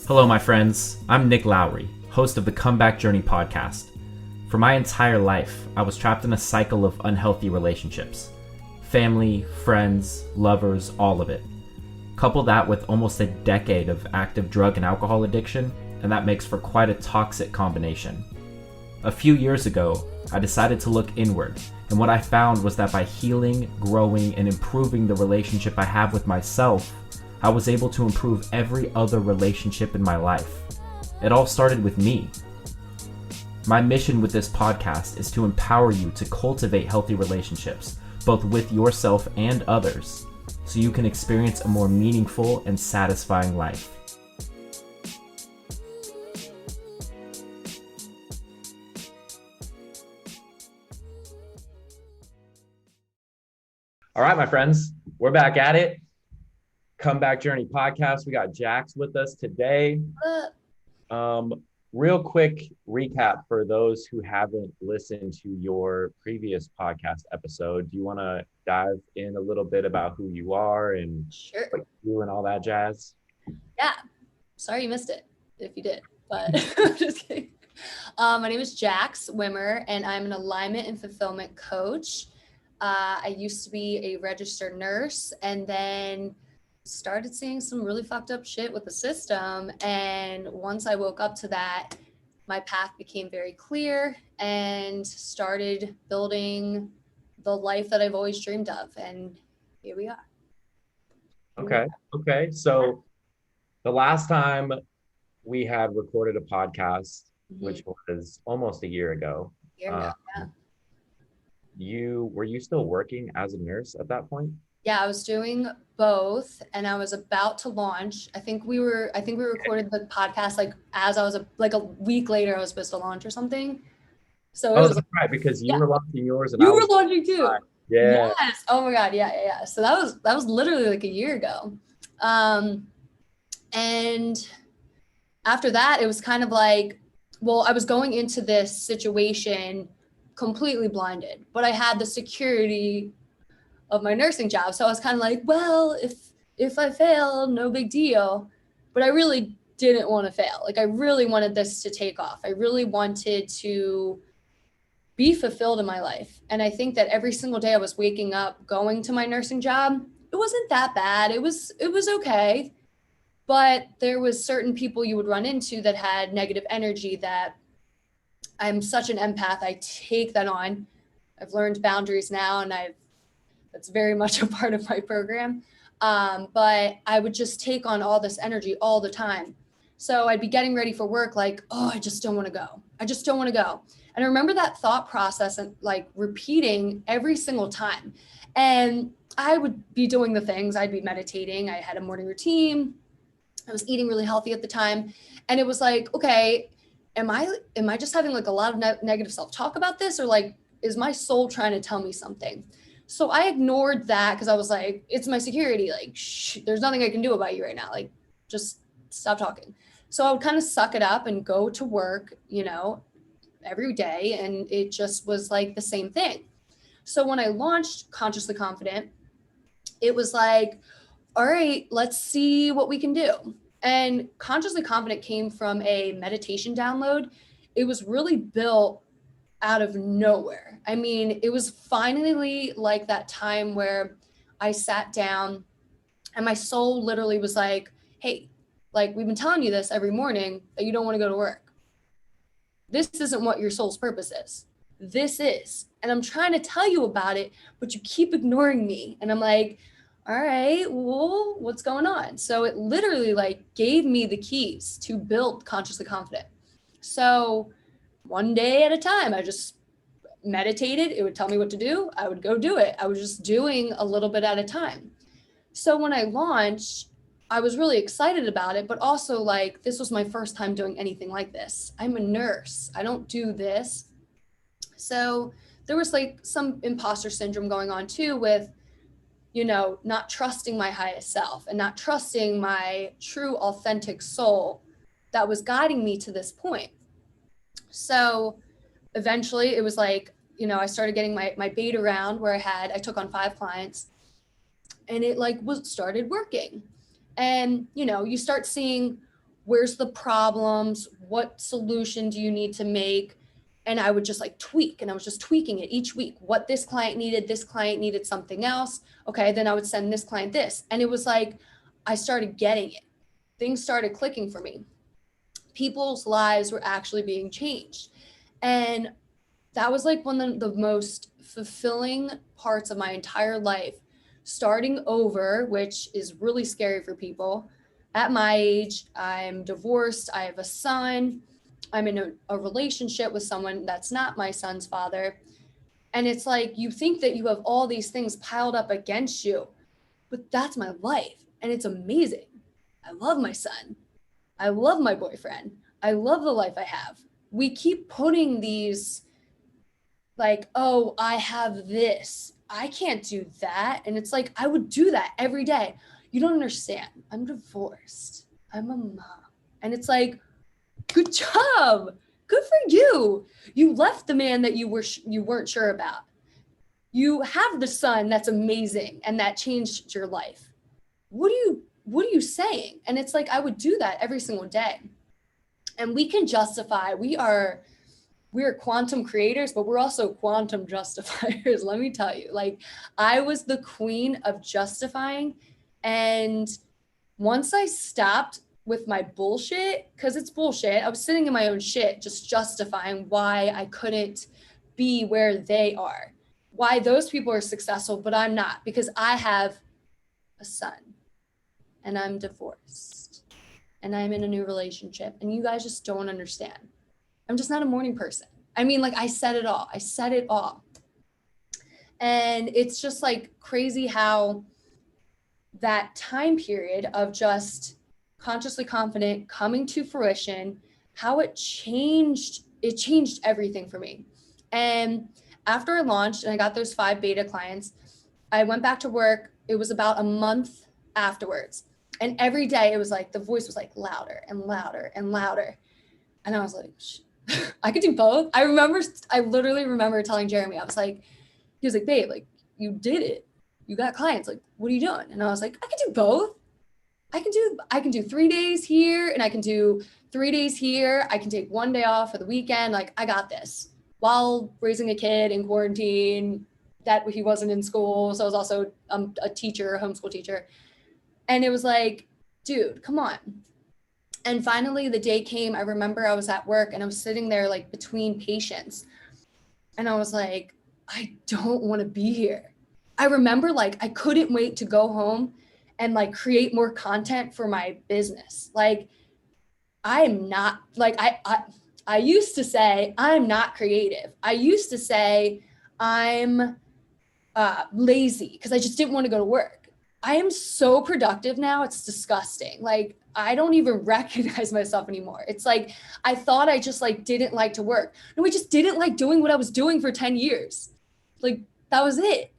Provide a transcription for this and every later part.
Hello, my friends. I'm Nick Lowry, host of the Comeback Journey podcast. For my entire life, I was trapped in a cycle of unhealthy relationships. Family, friends, lovers, all of it. Couple that with almost a decade of active drug and alcohol addiction, and that makes for quite a toxic combination. A few years ago, I decided to look inward, and what I found was that by healing, growing, and improving the relationship I have with myself, I was able to improve every other relationship in my life. It all started with me. My mission with this podcast is to empower you to cultivate healthy relationships, both with yourself and others, so you can experience a more meaningful and satisfying life. All right, my friends, we're back at it. Comeback Journey podcast. We got Jax with us today. Real quick recap for those who haven't listened to your previous podcast episode. Do you want to dive in a little bit about who you are and what you do and all that jazz? Yeah. Sorry you missed it if you did, but I'm just kidding. My name is Jax Wimmer, and I'm an alignment and fulfillment coach. I used to be a registered nurse and then started seeing some really fucked up shit with the system. And once I woke up to that, my path became very clear and started building the life that I've always dreamed of. And here we are. Okay. So the last time we had recorded a podcast, which was almost a year ago. Yeah. Were you still working as a nurse at that point? Yeah, I was doing both, and I was about to launch. I think we recorded the podcast as I was a week later. I was supposed to launch or something. So that's right, because you were launching yours and you were launching too. Yeah. Yes. Oh my God. Yeah. So that was literally like a year ago. And after that, it was kind of like, well, I was going into this situation completely blinded, but I had the security of my nursing job. So I was kind of like, well, if I fail, no big deal. But I really didn't want to fail. Like I really wanted this to take off. I really wanted to be fulfilled in my life. And I think that every single day I was waking up, going to my nursing job, it wasn't that bad. It was okay. But there was certain people you would run into that had negative energy that I'm such an empath. I take that on. I've learned boundaries now, and that's very much a part of my program. But I would just take on all this energy all the time. So I'd be getting ready for work like, oh, I just don't want to go. I just don't want to go. And I remember that thought process and like repeating every single time. And I would be doing the things. I'd be meditating. I had a morning routine. I was eating really healthy at the time. And it was like, okay, am I just having like a lot of negative self-talk about this? Or like, is my soul trying to tell me something? So I ignored that because I was like, it's my security. Like, there's nothing I can do about you right now. Like, just stop talking. So I would kind of suck it up and go to work, every day. And it just was like the same thing. So when I launched Consciously Confident, it was like, all right, let's see what we can do. And Consciously Confident came from a meditation download. It was really built out of nowhere. I mean, it was finally like that time where I sat down and my soul literally was like, hey, like we've been telling you this every morning that you don't want to go to work. This isn't what your soul's purpose is. This is. And I'm trying to tell you about it, but you keep ignoring me. And I'm like, all right, well, what's going on? So it literally like gave me the keys to build Consciously Confident. So one day at a time, I just meditated. It would tell me what to do. I would go do it. I was just doing a little bit at a time. So when I launched, I was really excited about it, but also like, this was my first time doing anything like this. I'm a nurse. I don't do this. So there was like some imposter syndrome going on too with, not trusting my highest self and not trusting my true authentic soul that was guiding me to this point. So eventually it was like, I started getting my beta round where I took on 5 clients, and it like started working. And, you start seeing where's the problems? What solution do you need to make? And I would just like tweak, and I was just tweaking it each week. What this client needed something else. Okay, then I would send this client this. And it was like, I started getting it. Things started clicking for me. People's lives were actually being changed. And that was like one of the most fulfilling parts of my entire life, starting over, which is really scary for people. At my age, I'm divorced, I have a son, I'm in a relationship with someone that's not my son's father. And it's like, you think that you have all these things piled up against you, but that's my life. And it's amazing. I love my son. I love my boyfriend. I love the life I have. We keep putting these like, oh, I have this. I can't do that. And it's like, I would do that every day. You don't understand. I'm divorced. I'm a mom. And it's like, good job. Good for you. You left the man that you weren't sure about. You have the son that's amazing and that changed your life. What are you saying? And it's like, I would do that every single day. And we can justify, we're quantum creators, but we're also quantum justifiers. Let me tell you, like, I was the queen of justifying. And once I stopped with my bullshit, because it's bullshit, I was sitting in my own shit, just justifying why I couldn't be where they are, why those people are successful, but I'm not, because I have a son and I'm divorced and I'm in a new relationship, and you guys just don't understand. I'm just not a morning person. I mean, like, I said it all. And it's just like crazy how that time period of just consciously confident coming to fruition, how it changed everything for me. And after I launched and I got those 5 beta clients, I went back to work. It was about a month afterwards. And every day it was like, the voice was like louder and louder and louder. And I was like, I could do both. I literally remember telling Jeremy, I was like, he was like, babe, like, you did it. You got clients. Like, what are you doing? And I was like, I can do both. I can do 3 days here and I can do 3 days here. I can take 1 day off for the weekend. Like, I got this while raising a kid in quarantine that he wasn't in school. So I was also a teacher, a homeschool teacher. And it was like, dude, come on. And finally the day came. I remember I was at work and I was sitting there like between patients. And I was like, I don't want to be here. I remember like I couldn't wait to go home and like create more content for my business. Like, I am not, like, I used to say I'm not creative. I used to say I'm lazy because I just didn't want to go to work. I am so productive now. It's disgusting. Like, I don't even recognize myself anymore. It's like, I thought I just like didn't like to work. No, I just didn't like doing what I was doing for 10 years. Like, that was it.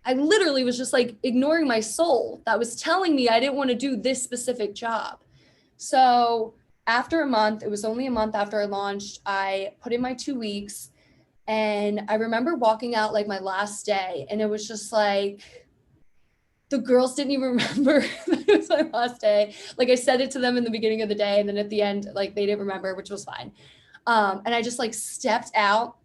I literally was just like ignoring my soul that was telling me I didn't want to do this specific job. So after a month, it was only a month after I launched, I put in my 2 weeks. And I remember walking out like my last day, and it was just like, the girls didn't even remember it was my last day. Like, I said it to them in the beginning of the day, and then at the end, like, they didn't remember, which was fine. And I just like stepped out,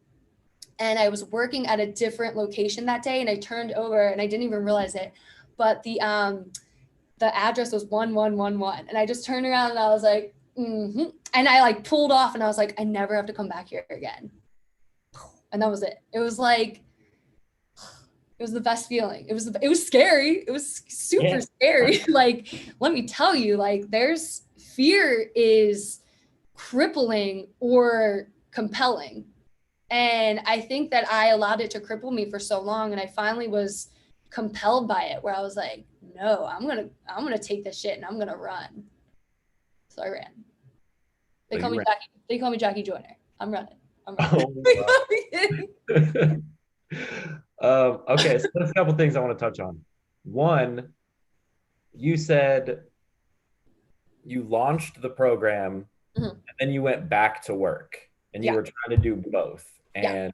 and I was working at a different location that day, and I turned over and I didn't even realize it, but the address was 1111, and I just turned around and I was like, mm-hmm. And I like pulled off, and I was like, I never have to come back here again. And that was it. It was like, it was the best feeling. It was scary. It was super scary. Like, let me tell you, like, fear is crippling or compelling. And I think that I allowed it to cripple me for so long. And I finally was compelled by it, where I was like, no, I'm going to take this shit and I'm going to run. So I ran. They call me Jaxs Journey. I'm running. Oh, okay, so there's a couple things I want to touch on. One, you said you launched the program and then you went back to work and you were trying to do both. And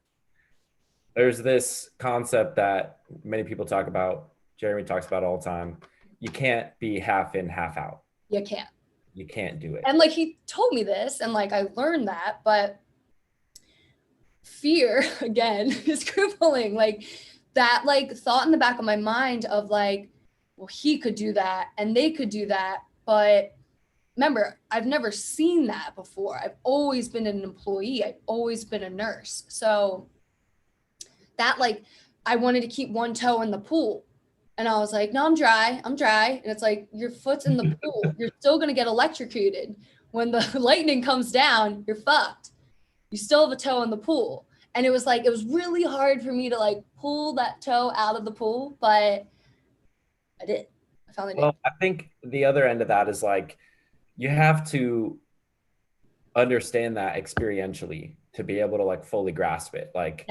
there's this concept that many people talk about, Jeremy talks about all the time. You can't be half in, half out. You can't. You can't do it. And like, he told me this and like, I learned that, but fear again is crippling. Like that, like thought in the back of my mind of like, well, he could do that and they could do that. But remember, I've never seen that before. I've always been an employee. I've always been a nurse. So that like, I wanted to keep one toe in the pool. And I was like, no, I'm dry. And it's like, your foot's in the pool. You're still going to get electrocuted. When the lightning comes down, you're fucked. You still have a toe in the pool. And it was like, it was really hard for me to like pull that toe out of the pool, but I did. I finally did. Well, I think the other end of that is like, you have to understand that experientially to be able to like fully grasp it. Like,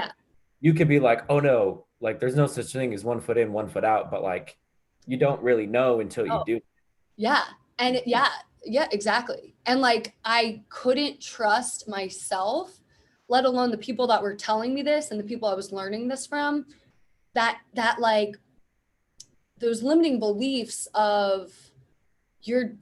you could be like, oh no, like there's no such thing as 1 foot in, 1 foot out, but like, you don't really know until you do. Yeah. And yeah, exactly. And like, I couldn't trust myself, let alone the people that were telling me this and the people I was learning this from, that like those limiting beliefs of you're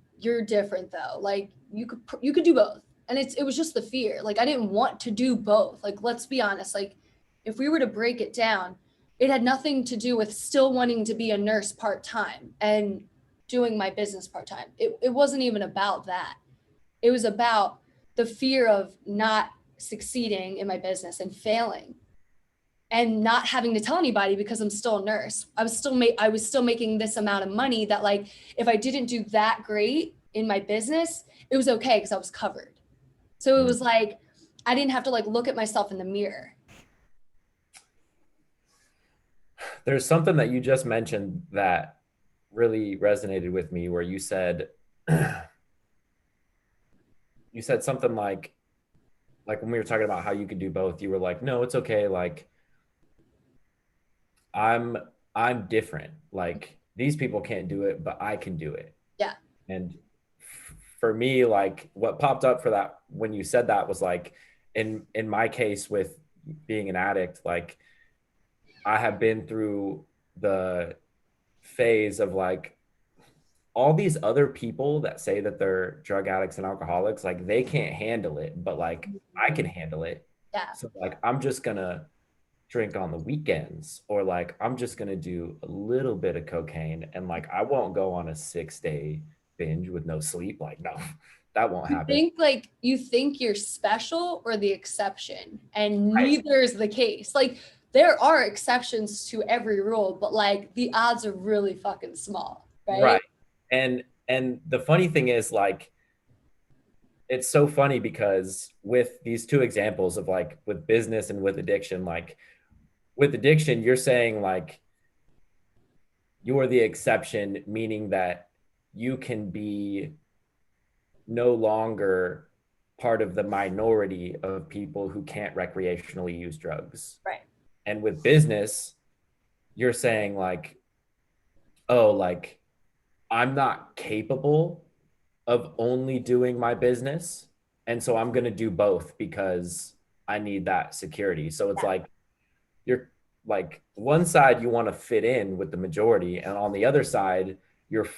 different though. Like you could do both. And it was just the fear. Like I didn't want to do both. Like, let's be honest. Like if we were to break it down, it had nothing to do with still wanting to be a nurse part-time and doing my business part-time. It wasn't even about that. It was about the fear of not succeeding in my business and failing and not having to tell anybody because I'm still a nurse. I was still making this amount of money that like, if I didn't do that great in my business, it was okay because I was covered. So it was like, I didn't have to like look at myself in the mirror. There's something that you just mentioned that really resonated with me where you said something like when we were talking about how you could do both, you were like, no, it's okay. Like I'm different. Like these people can't do it, but I can do it. Yeah. And for me, like what popped up for that when you said that was like, in my case with being an addict, like I have been through the phase of like all these other people that say that they're drug addicts and alcoholics, like they can't handle it, but like I can handle it. Yeah. So like, I'm just gonna drink on the weekends, or like, I'm just gonna do a little bit of cocaine and like, I won't go on a 6-day binge with no sleep. Like, no, that won't happen. You think you're special or the exception, and neither is the case. Like there are exceptions to every rule, but like the odds are really fucking small. Right. And the funny thing is like, it's so funny because with these two examples of like with business and with addiction, like with addiction, you're saying like you're the exception, meaning that you can be no longer part of the minority of people who can't recreationally use drugs. Right. And with business, you're saying like, oh, like I'm not capable of only doing my business. And so I'm going to do both because I need that security. So it's like, you're like one side, you want to fit in with the majority. And on the other side, you're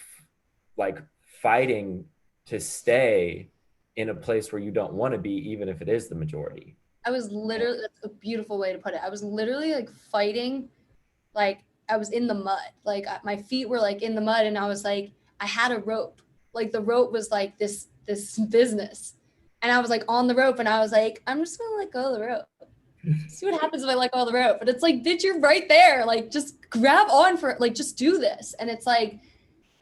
like fighting to stay in a place where you don't want to be, even if it is the majority. I was literally, that's a beautiful way to put it. I was literally like fighting, like I was in the mud, like my feet were like in the mud. And I was like, I had a rope. Like the rope was like this business. And I was like on the rope and I was like, I'm just going to let go of the rope. See what happens if I let go of the rope. But it's like, bitch, you're right there. Like just grab on for it. Like just do this. And it's like,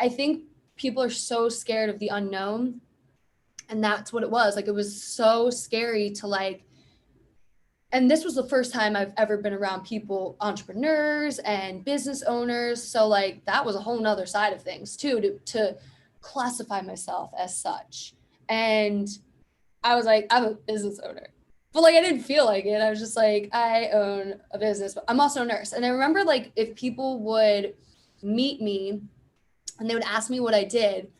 I think people are so scared of the unknown. And that's what it was. Like, it was so scary to like, and this was the first time I've ever been around people, entrepreneurs and business owners. So like, that was a whole nother side of things too, to classify myself as such. And I was like, I'm a business owner, but like, I didn't feel like it. I was just like, I own a business, but I'm also a nurse. And I remember like, if people would meet me and they would ask me what I did,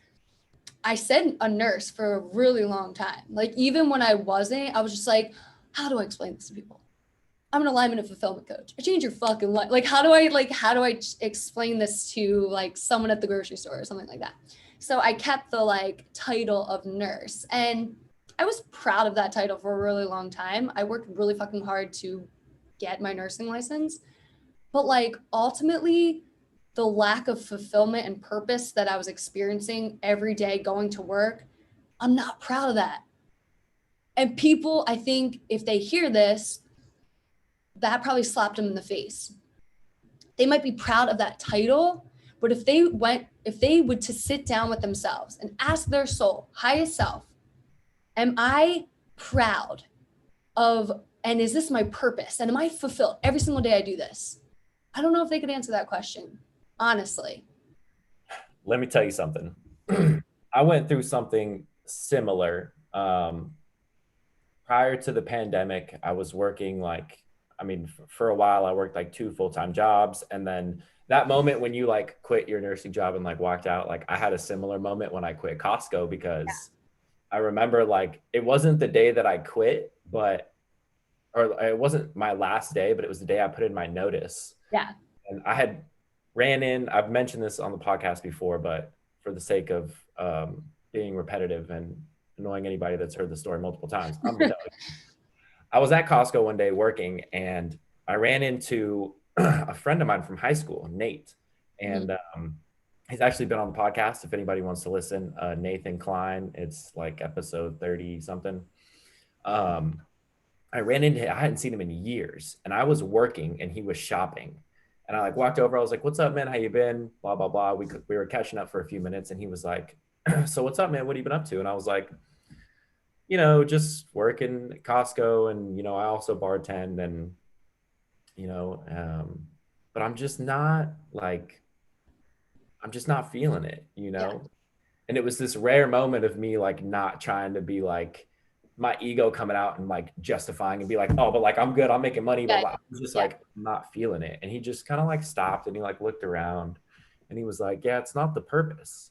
I said a nurse for a really long time. Like, even when I wasn't, I was just like, how do I explain this to people? I'm an alignment and fulfillment coach. I change your fucking life. How do I explain this to like someone at the grocery store or something like that? So I kept the like title of nurse, and I was proud of that title for a really long time. I worked really fucking hard to get my nursing license, but like ultimately the lack of fulfillment and purpose that I was experiencing every day going to work, I'm not proud of that. And people, I think if they hear this, that probably slapped them in the face. They might be proud of that title, but if they would to sit down with themselves and ask their soul, highest self, am I proud of, and is this my purpose? And am I fulfilled every single day I do this? I don't know if they could answer that question, honestly. Let me tell you something. I went through something similar. Prior to the pandemic, I was working for a while, I worked like 2 full-time jobs. And then that moment when you like quit your nursing job and like walked out, like I had a similar moment when I quit Costco, because I remember like it wasn't the day that I quit, or it wasn't my last day, but it was the day I put in my notice. Yeah. And I've mentioned this on the podcast before, but for the sake of being repetitive and annoying anybody that's heard the story multiple times, I'm gonna tell you. I was at Costco one day working, and I ran into a friend of mine from high school, Nate. And he's actually been on the podcast if anybody wants to listen. Nathan Klein, it's like episode 30 something. I hadn't seen him in years, and I was working and he was shopping. And I like walked over, I was like, "What's up, man? How you been?" Blah, blah, blah. We were catching up for a few minutes, and he was like, "So what's up, man? What have you been up to?" And I was like, just working at Costco, and, I also bartend, and, but I'm just not feeling it, Yeah. And it was this rare moment of me, like, not trying to be like my ego coming out and like justifying and be like, "Oh, but like, I'm good. I'm making money." But I was just like, I'm not feeling it. And he just kind of like stopped, and he like looked around, and he was like, "Yeah, it's not the purpose."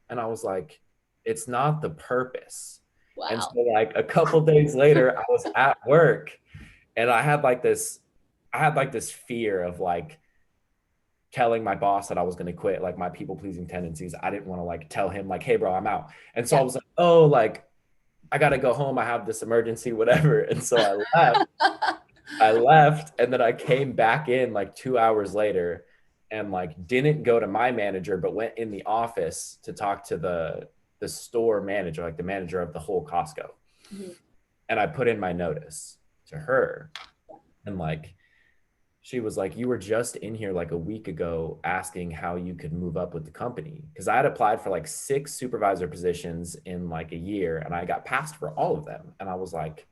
And I was like, "It's not the purpose." Wow. And so like a couple days later, I was at work, and I had like this fear of like telling my boss that I was going to quit, like my people pleasing tendencies. I didn't want to like tell him like, "Hey bro, I'm out." And so I was like, "Oh, like I got to go home. I have this emergency, whatever." And so I left, and then I came back in like 2 hours later, and like didn't go to my manager, but went in the office to talk to the store manager, like the manager of the whole Costco. Mm-hmm. And I put in my notice to her, and like she was like, "You were just in here like a week ago asking how you could move up with the company." Because I had applied for like 6 supervisor positions in like a year, and I got passed for all of them. And I was like,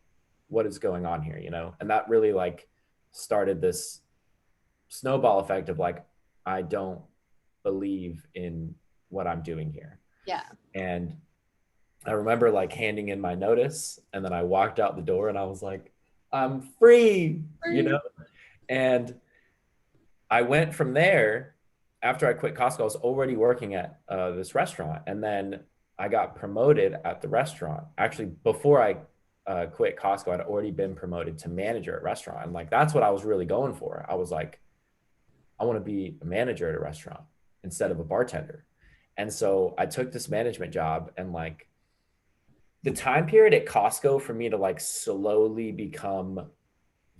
"What is going on here?" And that really like started this snowball effect of like, I don't believe in what I'm doing here. Yeah. And I remember like handing in my notice, and then I walked out the door, and I was like, "I'm free," And I went from there. After I quit Costco, I was already working at this restaurant, and then I got promoted at the restaurant. Actually, before I quit Costco, I'd already been promoted to manager at a restaurant. And like, that's what I was really going for. I was like, I want to be a manager at a restaurant instead of a bartender. And so I took this management job, and like the time period at Costco for me to like slowly become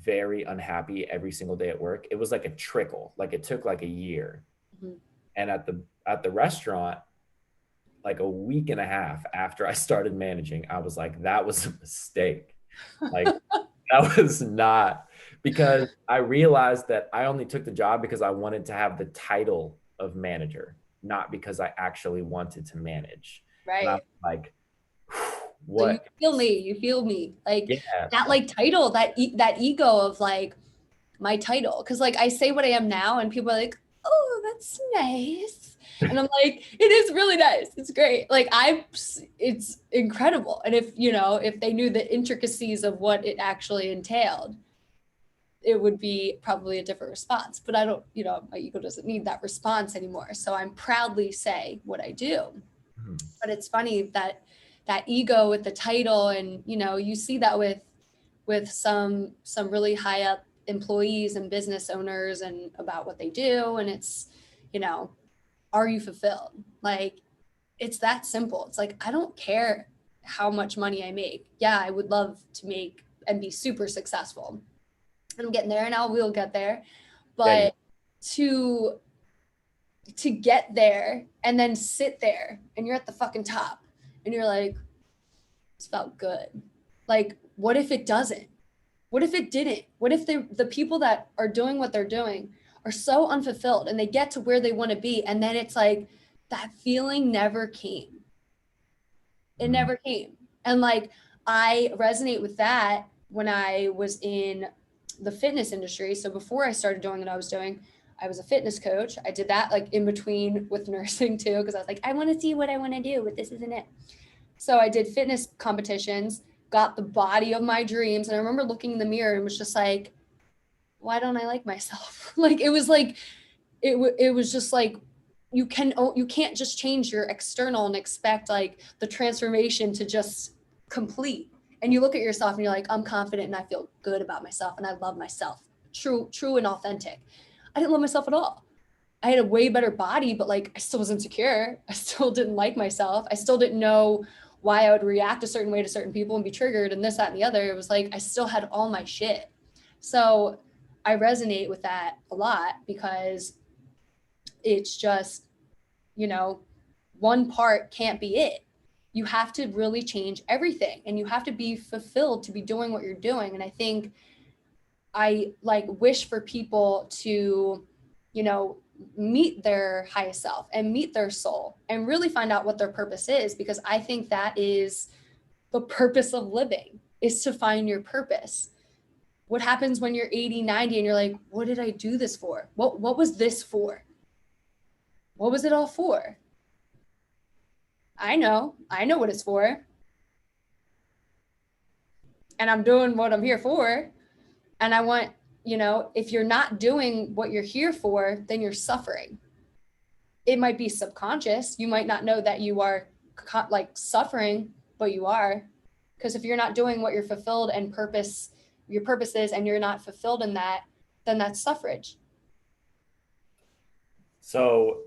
very unhappy every single day at work, it was like a trickle. Like it took like a year. Mm-hmm. And at the restaurant, like a week and a half after I started managing, I was like, that was a mistake. Like that was not, because I realized that I only took the job because I wanted to have the title of manager, not because I actually wanted to manage. Right. And I'm like, what? So you feel me. Like Yeah. that like title, that ego of like my title. Cause like I say what I am now, and people are like, "Oh, that's nice." And I'm like, it is really nice. It's great. Like it's incredible. And if they knew the intricacies of what it actually entailed, it would be probably a different response. But I don't, my ego doesn't need that response anymore. So I'm proudly say what I do. Mm-hmm. But it's funny that ego with the title, and you see that with some really high up employees and business owners, and about what they do. And it's, are you fulfilled? Like it's that simple. It's like, I don't care how much money I make. Yeah, I would love to make and be super successful. I'm getting there now. We'll get there. But to get there and then sit there and you're at the fucking top and you're like, this felt good. Like, what if it doesn't? What if it didn't? What if the people that are doing what they're doing are so unfulfilled and they get to where they want to be, and then it's like that feeling never came. It never came. And like, I resonate with that when I was in the fitness industry. So before I started doing what I was doing, I was a fitness coach. I did that like in between with nursing too, because I was like, I want to see what I want to do, but this isn't it. So I did fitness competitions, got the body of my dreams. And I remember looking in the mirror and was just like, why don't I like myself? Like, it was like, it was just like, you can't just change your external and expect like the transformation to just complete. And you look at yourself and you're like, I'm confident and I feel good about myself and I love myself. True and authentic. I didn't love myself at all. I had a way better body, but like I still was insecure. I still didn't like myself. I still didn't know why I would react a certain way to certain people and be triggered and this, that, and the other. It was like I still had all my shit. So I resonate with that a lot because it's just, you know, one part can't be it. You have to really change everything and you have to be fulfilled to be doing what you're doing. And I think I like wish for people to, you know, meet their highest self and meet their soul and really find out what their purpose is, because I think that is the purpose of living, is to find your purpose. What happens when you're 80, 90 and you're like, what did I do this for? What was this for? What was it all for? I know what it's for. And I'm doing what I'm here for. And I want, you know, if you're not doing what you're here for, then you're suffering. It might be subconscious. You might not know that you are like suffering, but you are. Because if you're not doing what you're fulfilled and your purpose is, and you're not fulfilled in that, then that's suffrage. So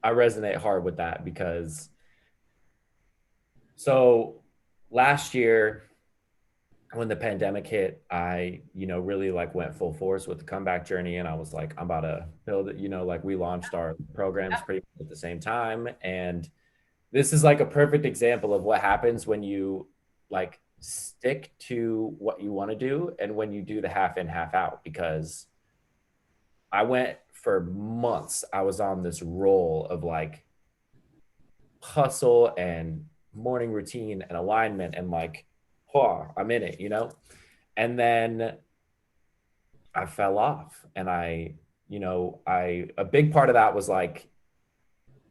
I resonate hard with that because last year when the pandemic hit, I, you know, really like went full force with the comeback journey. And I was like, I'm about to build it, you know, like we launched our programs pretty much at the same time. And this is like a perfect example of what happens when you like stick to what you want to do and when you do the half in, half out, because I went for months, I was on this roll of like hustle and morning routine and alignment and like, oh, I'm in it, you know? And then I fell off and a big part of that was like,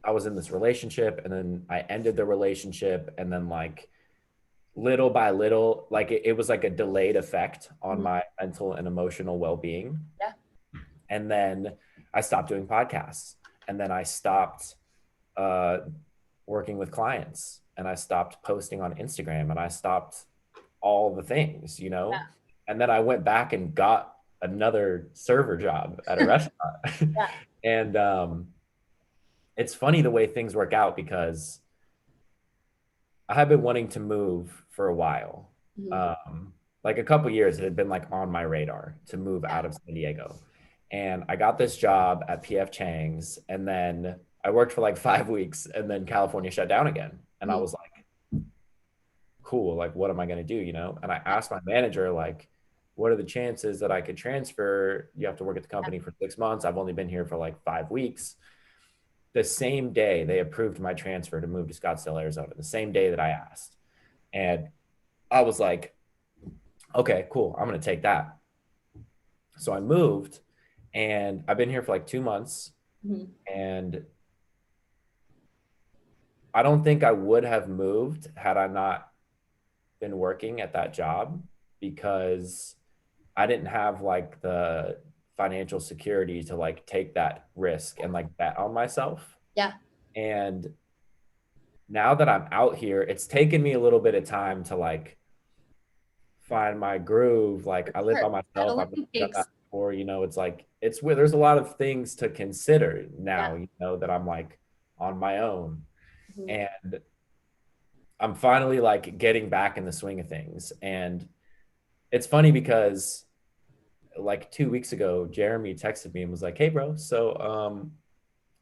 I was in this relationship and then I ended the relationship. And then like little by little, like it was like a delayed effect on my mental and emotional well-being. Yeah. And then I stopped doing podcasts, and then I stopped working with clients, and I stopped posting on Instagram, and I stopped all the things, you know? Yeah. And then I went back and got another server job at a restaurant. Yeah. And it's funny the way things work out, because I have been wanting to move for a while. Like a couple years, it had been like on my radar to move out of San Diego. And I got this job at PF Chang's, and then I worked for like 5 weeks, and then California shut down again. And I was like, cool, like, what am I going to do, you know? And I asked my manager, like, what are the chances that I could transfer? You have to work at the company for 6 months. I've only been here for like 5 weeks. The same day they approved my transfer to move to Scottsdale, Arizona, the same day that I asked. And I was like, okay, cool, I'm going to take that. So I moved, and I've been here for like 2 months. And I don't think I would have moved had I not been working at that job, because I didn't have like the financial security to like take that risk and like bet on myself. Yeah. And now that I'm out here, it's taken me a little bit of time to like find my groove. Like I live by myself. I've done that before, you know, it's like, there's a lot of things to consider now, you know, that I'm like on my own. And I'm finally like getting back in the swing of things. And it's funny because like 2 weeks ago, Jeremy texted me and was like, "Hey bro, so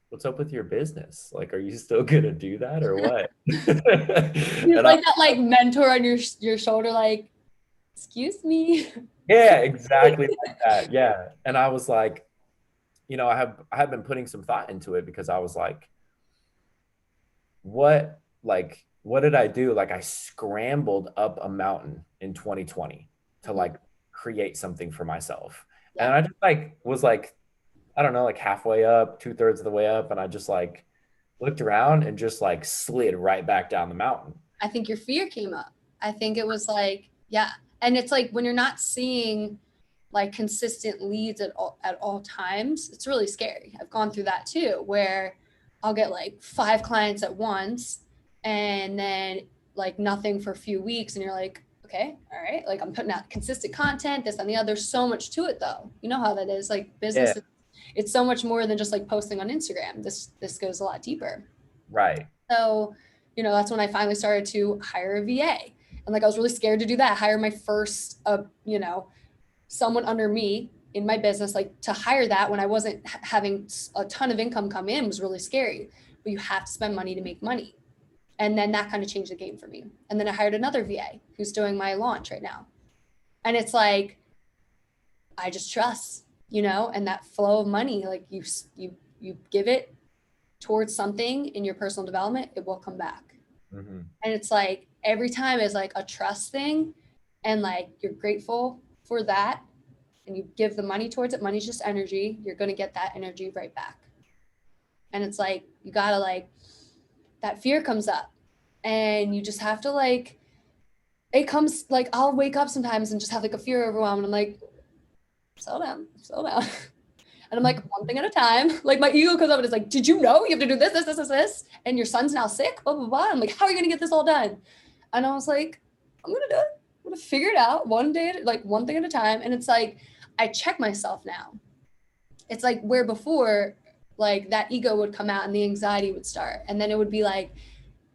what's up with your business? Like, are you still gonna do that or what?" He's And like that like mentor on your shoulder, like, excuse me. yeah, exactly like that. Yeah. And I was like, I have been putting some thought into it because I was like, what did I do? Like I scrambled up a mountain in 2020 to like create something for myself. Yeah. And I just like was like, I don't know, like halfway up, 2/3 of the way up, and I just like looked around and just like slid right back down the mountain. I think your fear came up. I think it was like, yeah. And it's like when you're not seeing like consistent leads at all times, it's really scary. I've gone through that too, where I'll get like 5 clients at once and then like nothing for a few weeks. And you're like, okay, all right. Like I'm putting out consistent content, this and the other. There's so much to it though. You know how that is, like business. Yeah. It's so much more than just like posting on Instagram. This goes a lot deeper. Right. So, that's when I finally started to hire a VA. And like I was really scared to do that, hire my first someone under me in my business, like to hire that when I wasn't having a ton of income come in was really scary. But you have to spend money to make money. And then that kind of changed the game for me. And then I hired another VA who's doing my launch right now. And it's like, I just trust, and that flow of money, like you give it towards something in your personal development, it will come back. And it's like every time is like a trust thing, and like you're grateful for that and you give the money towards it. Money's just energy. You're going to get that energy right back. And it's like you gotta like, that fear comes up and you just have to like, it comes like, I'll wake up sometimes and just have like a fear overwhelm, and I'm like, slow down. And I'm like, one thing at a time. Like my ego comes up and it's like, did you know you have to do this? And your son's now sick, blah, blah, blah. I'm like, how are you going to get this all done? And I was like, I'm going to do it. I'm going to figure it out one thing at a time. And it's like, I check myself now. It's like where before, like that ego would come out and the anxiety would start. And then it would be like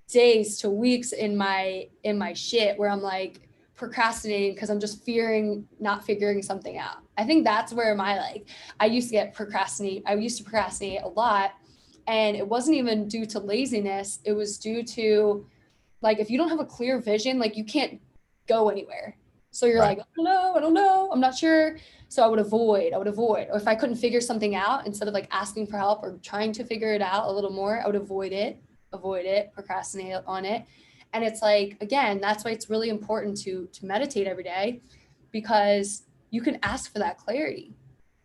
days to weeks in my shit where I'm like, procrastinating because I'm just fearing not figuring something out. I think that's where I used to procrastinate a lot, and it wasn't even due to laziness. It was due to like, if you don't have a clear vision, like you can't go anywhere. So you're right. Like, I don't know, I'm not sure. So I would avoid, or if I couldn't figure something out, instead of like asking for help or trying to figure it out a little more, I would avoid it, procrastinate on it. And it's like, again, that's why it's really important to meditate every day, because you can ask for that clarity.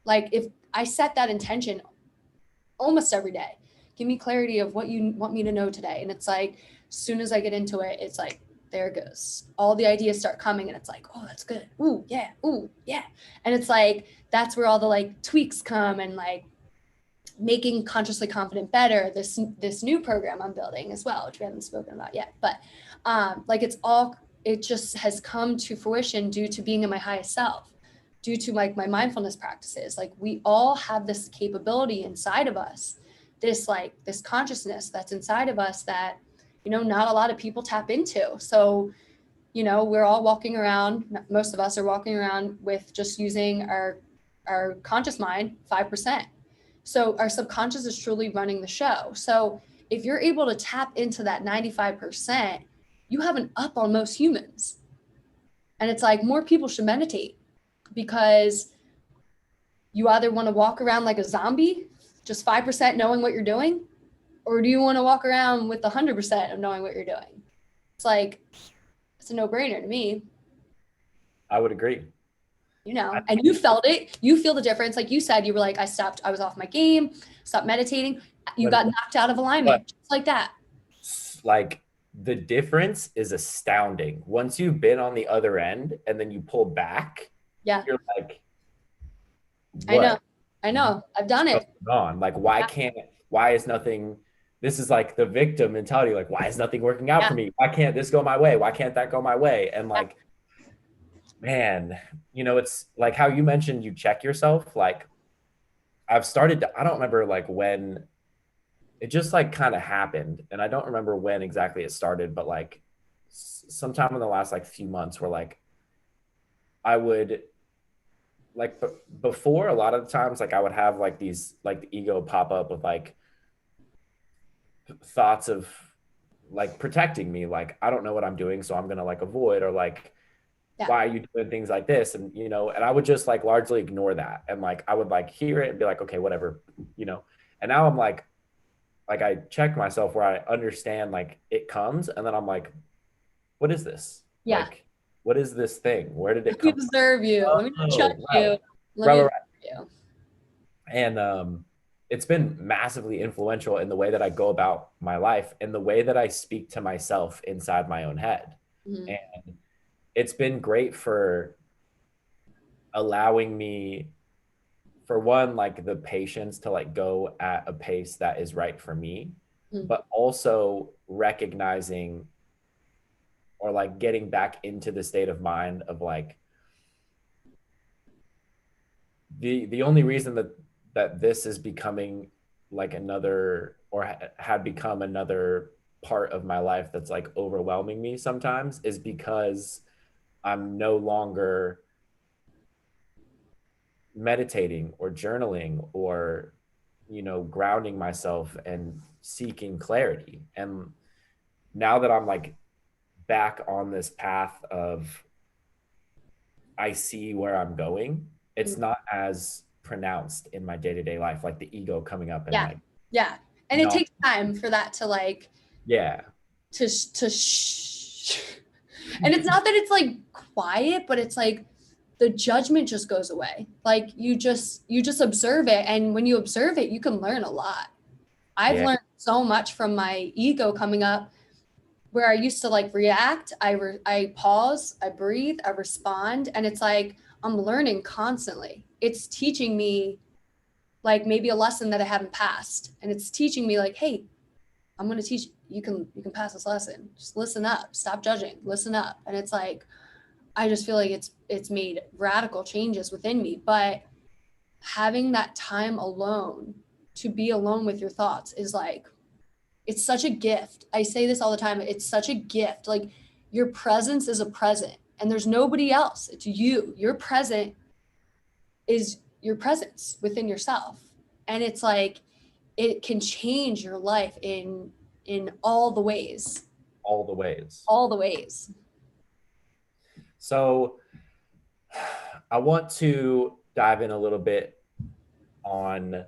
Like if I set that intention almost every day, give me clarity of what you want me to know today. And it's like, as soon as I get into it, it's like, there it goes. All the ideas start coming and it's like, oh, that's good. Ooh, yeah. And it's like, that's where all the like tweaks come, and like making Consciously Confident better, this new program I'm building as well, which we haven't spoken about yet, but like it just has come to fruition due to being in my highest self, due to like my mindfulness practices. Like we all have this capability inside of us, this consciousness that's inside of us that, not a lot of people tap into. So, we're all walking around, most of us are walking around with just using our conscious mind 5%. So our subconscious is truly running the show. So if you're able to tap into that 95%, you have an up on most humans. And it's like, more people should meditate, because you either want to walk around like a zombie, just 5% knowing what you're doing, or do you want to walk around with 100% of knowing what you're doing? It's like, it's a no-brainer to me. I would agree. And you felt it. You feel the difference. Like you said, you were like, I was off my game, stopped meditating. You got knocked out of alignment, just like that. Like the difference is astounding. Once you've been on the other end and then you pull back, yeah, you're like, what? I know. I've done it. Like, why is nothing, this is like the victim mentality. Like, why is nothing working out for me? Why can't this go my way? Why can't that go my way? And like, man, it's like how you mentioned you check yourself. Like I've started to, I don't remember like when it just like kind of happened. And I don't remember when exactly it started, but like sometime in the last like few months where like I would like before a lot of the times like I would have like these like the ego pop up with like thoughts of like protecting me, like I don't know what I'm doing, so I'm gonna like avoid, or like Yeah. why are you doing things like this, and you know, and I would just like largely ignore that, and like I would like hear it and be like, okay, whatever, you know. And now I'm like I check myself where I understand like it comes, and then I'm like, what is this? Yeah. Like, what is this thing? Where did it Let me come from? observe you. Let me check you. Let me observe you. And it's been massively influential in the way that I go about my life and the way that I speak to myself inside my own head. Mhm. And it's been great for allowing me, for one, like the patience to like go at a pace that is right for me, Mhm. but also recognizing or like getting back into the state of mind of like the only reason that this is becoming like another, or had become another part of my life that's like overwhelming me sometimes, is because I'm no longer meditating or journaling or, you know, grounding myself and seeking clarity. And now that I'm like back on this path of I see where I'm going, it's Mhm. not as pronounced in my day-to-day life, like the ego coming up and Yeah. like, Yeah. And it no, takes time for that to like, yeah, to and it's not that it's like quiet, but it's like the judgment just goes away. Like you just observe it, and when you observe it, you can learn a lot. I've yeah, learned so much from my ego coming up, where I used to like react. I pause, I breathe, I respond, and it's like I'm learning constantly. It's teaching me like maybe a lesson that I haven't passed, and it's teaching me like, hey, I'm going to teach you can pass this lesson. Just listen up, stop judging, listen up. And it's like I just feel like it's made radical changes within me. But having that time alone, to be alone with your thoughts, is like, it's such a gift. I say this all the time. It's such a gift. Like your presence is a present, and there's nobody else. It's you. Your present is your presence within yourself. And it's like it can change your life in all the ways. all the ways. All the ways. So I want to dive in a little bit on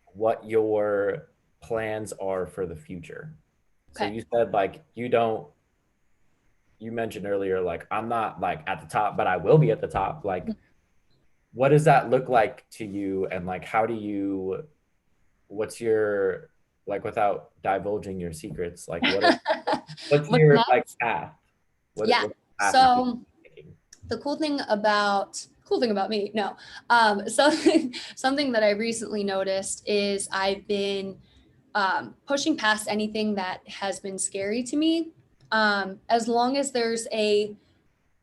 what your plans are for the future. So Okay. you said like you mentioned earlier, like I'm not like at the top, but I will be at the top. Like, what does that look like to you? And like, what's your, like, without divulging your secrets, like what's What's your like next? path? Yeah. What path So you taking? the cool thing about me, no, something that I recently noticed is I've been pushing past anything that has been scary to me, as long as there's a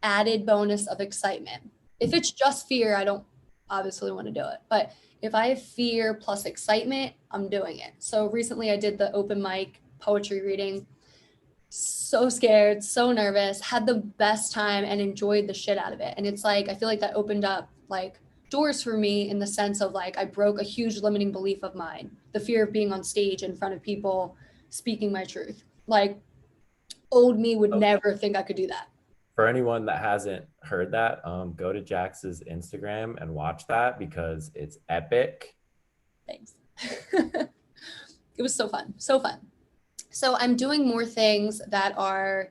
added bonus of excitement. If it's just fear, I don't obviously want to do it. But if I have fear plus excitement, I'm doing it. So recently I did the open mic poetry reading. So scared, so nervous, had the best time and enjoyed the shit out of it. And it's like, I feel like that opened up like doors for me, in the sense of like I broke a huge limiting belief of mine, the fear of being on stage in front of people speaking my truth. Like old me would Oh, never think I could do that. for anyone that hasn't heard that, go to Jax's Instagram and watch that because it's epic. Thanks. It was so fun. So fun. So I'm doing more things that are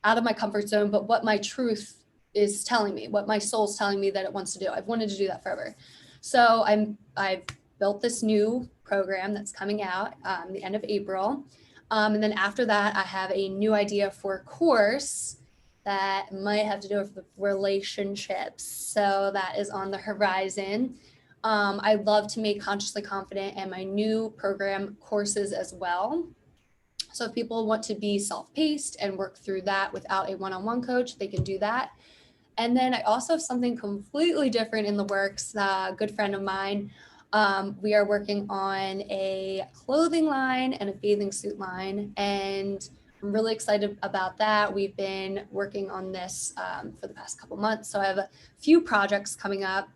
out of my comfort zone, but what my truth is telling me, what my soul's telling me that it wants to do. I've wanted to do that forever. So I've built this new program that's coming out the end of April. And then after that, I have a new idea for a course that might have to do with relationships. So that is on the horizon. I love to make Consciously Confident and my new program courses as well. So if people want to be self-paced and work through that without a one-on-one coach, they can do that. And then I also have something completely different in the works. A good friend of mine We are working on a clothing line and a bathing suit line, and I'm really excited about that. We've been working on this for the past couple months, so I have a few projects coming up.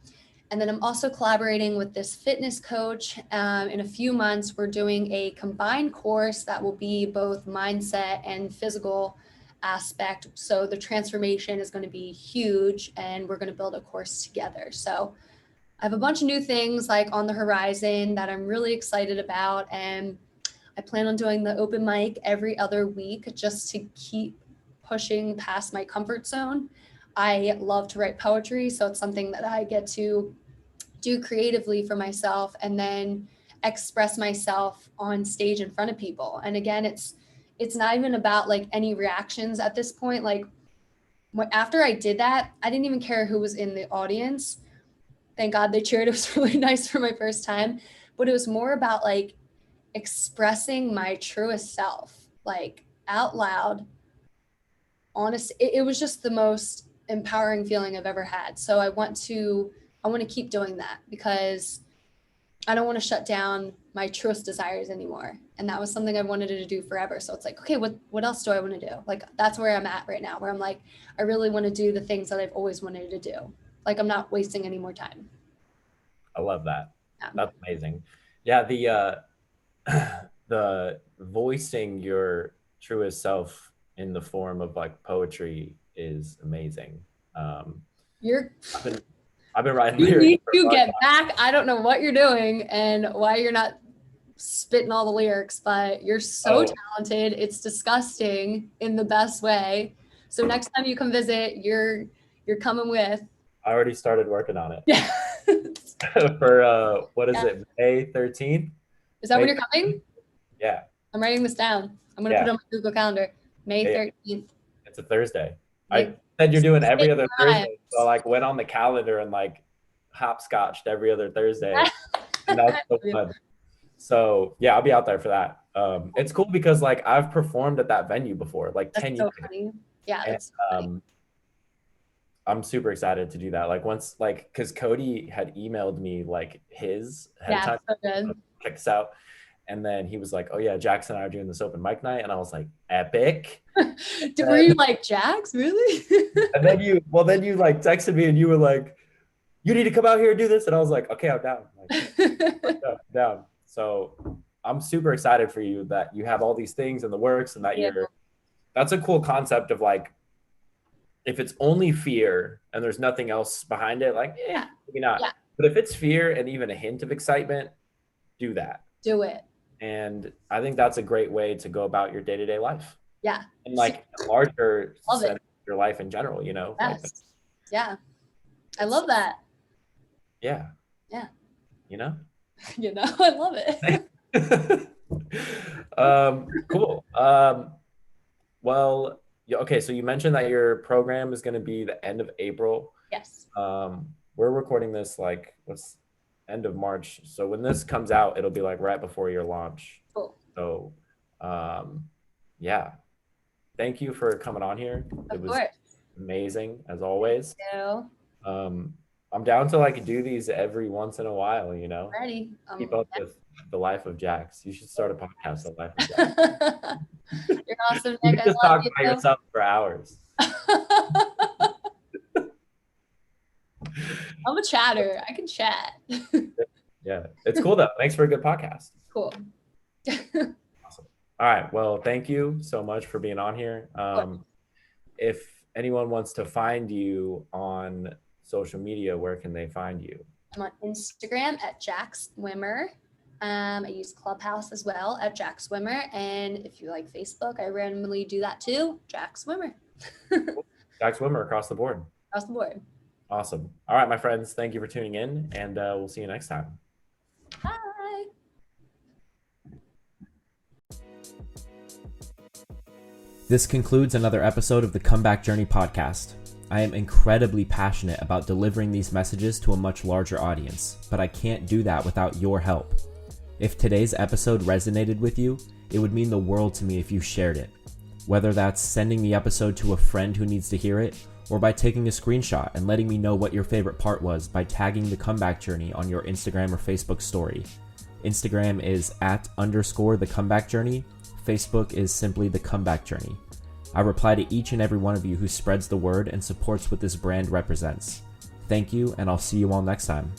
And then I'm also collaborating with this fitness coach. In a few months, we're doing a combined course that will be both mindset and physical aspect. So the transformation is going to be huge, and we're going to build a course together. So I have a bunch of new things like on the horizon that I'm really excited about. And I plan on doing the open mic every other week just to keep pushing past my comfort zone. I love to write poetry, so it's something that I get to do creatively for myself and then express myself on stage in front of people. And again, it's not even about like any reactions at this point. Like after I did that, I didn't even care who was in the audience. Thank God they cheered. It was really nice for my first time, but it was more about like expressing my truest self, like out loud, honest. It was just the most empowering feeling I've ever had. So I want to keep doing that because I don't want to shut down my truest desires anymore. And that was something I wanted to do forever. So it's like, okay, what else do I want to do? Like, that's where I'm at right now, where I'm like, I really want to do the things that I've always wanted to do. Like, I'm not wasting any more time. I love that. Yeah. That's amazing. Yeah. The voicing your truest self in the form of like poetry is amazing. I've been writing lyrics. You need to get back. I don't know what you're doing and why you're not spitting all the lyrics, but you're so talented. It's disgusting in the best way. So next time you come visit, you're coming with. I already started working on it. Yeah. For what is it? May 13th? Is that when you're coming? Yeah. I'm writing this down. I'm going to put it on my Google Calendar. May 13th. It's a Thursday. I said you're doing every other Thursday. So I like went on the calendar and like hopscotched every other Thursday. And that's so fun. So yeah, I'll be out there for that. It's cool because like I've performed at that venue before, like that's 10 so years funny. ago. Yeah. That's and, so funny. I'm super excited to do that. Like once, like, cause Cody had emailed me like his head time. So good. Check this out. And then he was like, oh yeah, Jax and I are doing this open mic night. And I was like, epic. Were you like, Jax, really? And then you like texted me and you were like, you need to come out here and do this. And I was like, okay, I'm down. Like, down. So I'm super excited for you that you have all these things in the works and that that's a cool concept of like, if it's only fear and there's nothing else behind it, like, maybe not. Yeah. But if it's fear and even a hint of excitement, do that. Do it. And I think that's a great way to go about your day-to-day life. Yeah. And like a larger sense of your life in general, you know? Yes. Like, yeah. I love that. Yeah. Yeah. You know? I love it. Cool. Well, okay. So you mentioned that your program is going to be the end of April. Yes. We're recording this like end of March. So when this comes out, it'll be like right before your launch. Cool. So, yeah. Thank you for coming on here. Of course. Amazing as always. Thank you. I'm down to like do these every once in a while, you know. Ready. Keep up with the life of Jax. You should start a podcast on life of Jax. You're awesome, Nick. You can just talk about yourself for hours. I'm a chatter. I can chat. Yeah, it's cool though. Thanks for a good podcast. Cool. Awesome. All right. Well, thank you so much for being on here. If anyone wants to find you on social media, where can they find you? I'm on Instagram at Jax Wimmer. I use Clubhouse as well at Jax Wimmer. And if you like Facebook, I randomly do that too. Jax Wimmer. Jax Wimmer across the board. Across the board. Awesome. All right, my friends. Thank you for tuning in, and we'll see you next time. Bye. This concludes another episode of the Comeback Journey podcast. I am incredibly passionate about delivering these messages to a much larger audience, but I can't do that without your help. If today's episode resonated with you, it would mean the world to me if you shared it. Whether that's sending the episode to a friend who needs to hear it, or by taking a screenshot and letting me know what your favorite part was by tagging the Comeback Journey on your Instagram or Facebook story. Instagram is @_the Comeback Journey. Facebook is simply the Comeback Journey. I reply to each and every one of you who spreads the word and supports what this brand represents. Thank you, and I'll see you all next time.